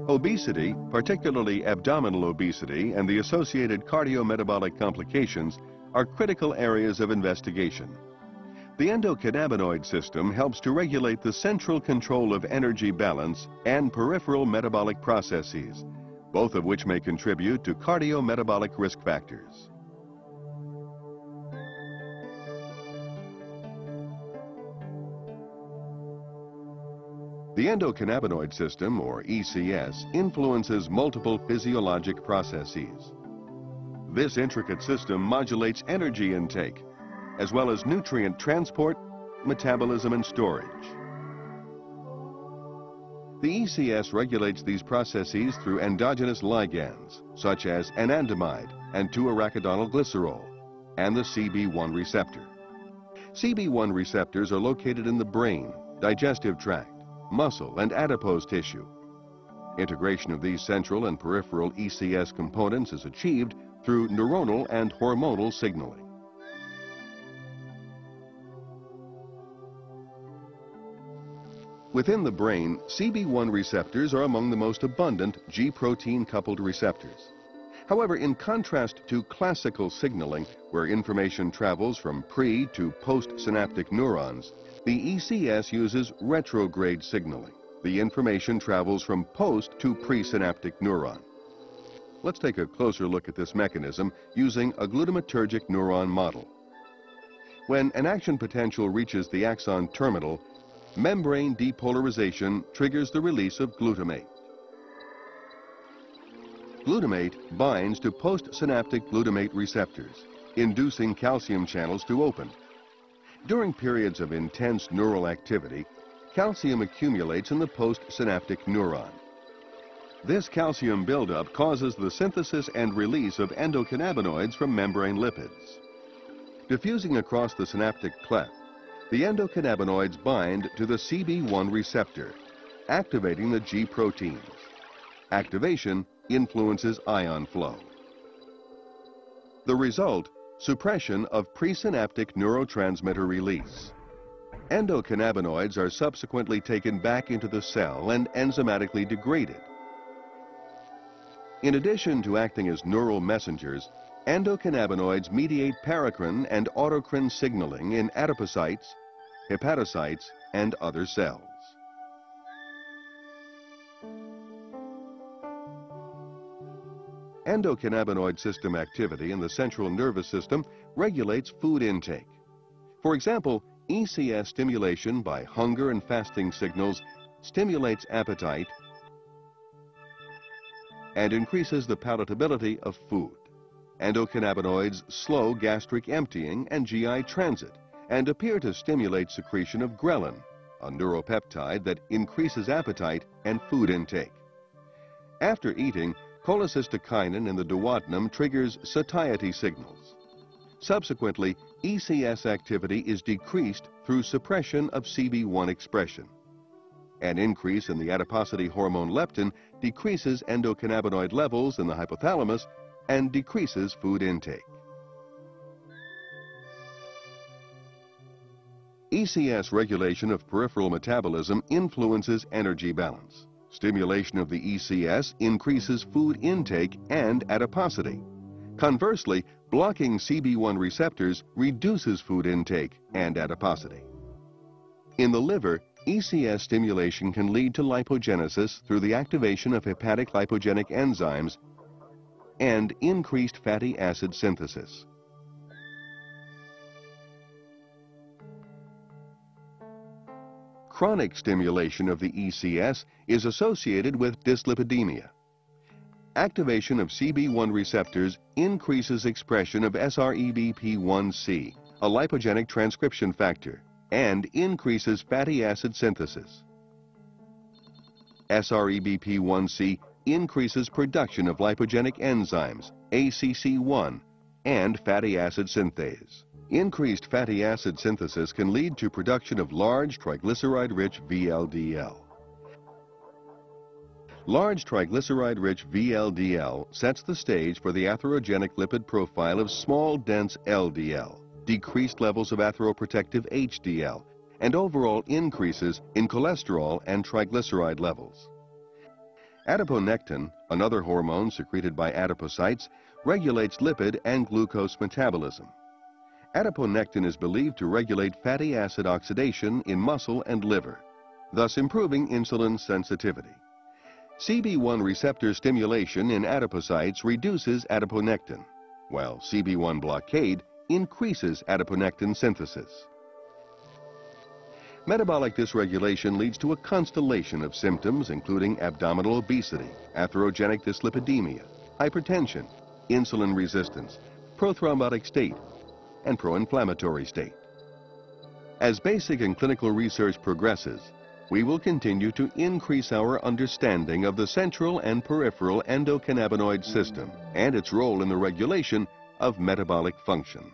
Obesity, particularly abdominal obesity and the associated cardiometabolic complications, are critical areas of investigation. The endocannabinoid system helps to regulate the central control of energy balance and peripheral metabolic processes, both of which may contribute to cardiometabolic risk factors. The endocannabinoid system, or ECS, influences multiple physiologic processes. This intricate system modulates energy intake, as well as nutrient transport, metabolism, and storage. The ECS regulates these processes through endogenous ligands, such as anandamide and 2-arachidonyl glycerol, and the CB1 receptor. CB1 receptors are located in the brain, digestive tract, muscle, and adipose tissue. Integration of these central and peripheral ECS components is achieved through neuronal and hormonal signaling. Within the brain, CB1 receptors are among the most abundant G-protein-coupled receptors. However, in contrast to classical signaling, where information travels from pre- to post-synaptic neurons, the ECS uses retrograde signaling. The information travels from post to presynaptic neuron. Let's take a closer look at this mechanism using a glutamatergic neuron model. When an action potential reaches the axon terminal, membrane depolarization triggers the release of glutamate. Glutamate binds to postsynaptic glutamate receptors, inducing calcium channels to open. During periods of intense neural activity, calcium accumulates in the postsynaptic neuron. This calcium buildup causes the synthesis and release of endocannabinoids from membrane lipids. Diffusing across the synaptic cleft, the endocannabinoids bind to the CB1 receptor, activating the G proteins. Activation influences ion flow. The result, suppression of presynaptic neurotransmitter release. Endocannabinoids are subsequently taken back into the cell and enzymatically degraded. In addition to acting as neural messengers, endocannabinoids mediate paracrine and autocrine signaling in adipocytes, hepatocytes, and other cells. Endocannabinoid system activity in the central nervous system regulates food intake. For example, ECS stimulation by hunger and fasting signals stimulates appetite and increases the palatability of food. Endocannabinoids slow gastric emptying and GI transit and appear to stimulate secretion of ghrelin, a neuropeptide that increases appetite and food intake. After eating, cholecystokinin in the duodenum triggers satiety signals. Subsequently, ECS activity is decreased through suppression of CB1 expression. An increase in the adiposity hormone leptin decreases endocannabinoid levels in the hypothalamus and decreases food intake. ECS regulation of peripheral metabolism influences energy balance. Stimulation of the ECS increases food intake and adiposity. Conversely, blocking CB1 receptors reduces food intake and adiposity. In the liver, ECS stimulation can lead to lipogenesis through the activation of hepatic lipogenic enzymes and increased fatty acid synthesis. Chronic stimulation of the ECS is associated with dyslipidemia. Activation of CB1 receptors increases expression of SREBP1C, a lipogenic transcription factor, and increases fatty acid synthesis. SREBP1C increases production of lipogenic enzymes, ACC1, and fatty acid synthase. Increased fatty acid synthesis can lead to production of large triglyceride-rich VLDL. Large triglyceride-rich VLDL sets the stage for the atherogenic lipid profile of small, dense LDL, decreased levels of atheroprotective HDL, and overall increases in cholesterol and triglyceride levels. Adiponectin, another hormone secreted by adipocytes, regulates lipid and glucose metabolism. Adiponectin is believed to regulate fatty acid oxidation in muscle and liver, thus improving insulin sensitivity. CB1 receptor stimulation in adipocytes reduces adiponectin, while CB1 blockade increases adiponectin synthesis. Metabolic dysregulation leads to a constellation of symptoms including abdominal obesity, atherogenic dyslipidemia, hypertension, insulin resistance, prothrombotic state, and pro-inflammatory state. As basic and clinical research progresses, we will continue to increase our understanding of the central and peripheral endocannabinoid system and its role in the regulation of metabolic function.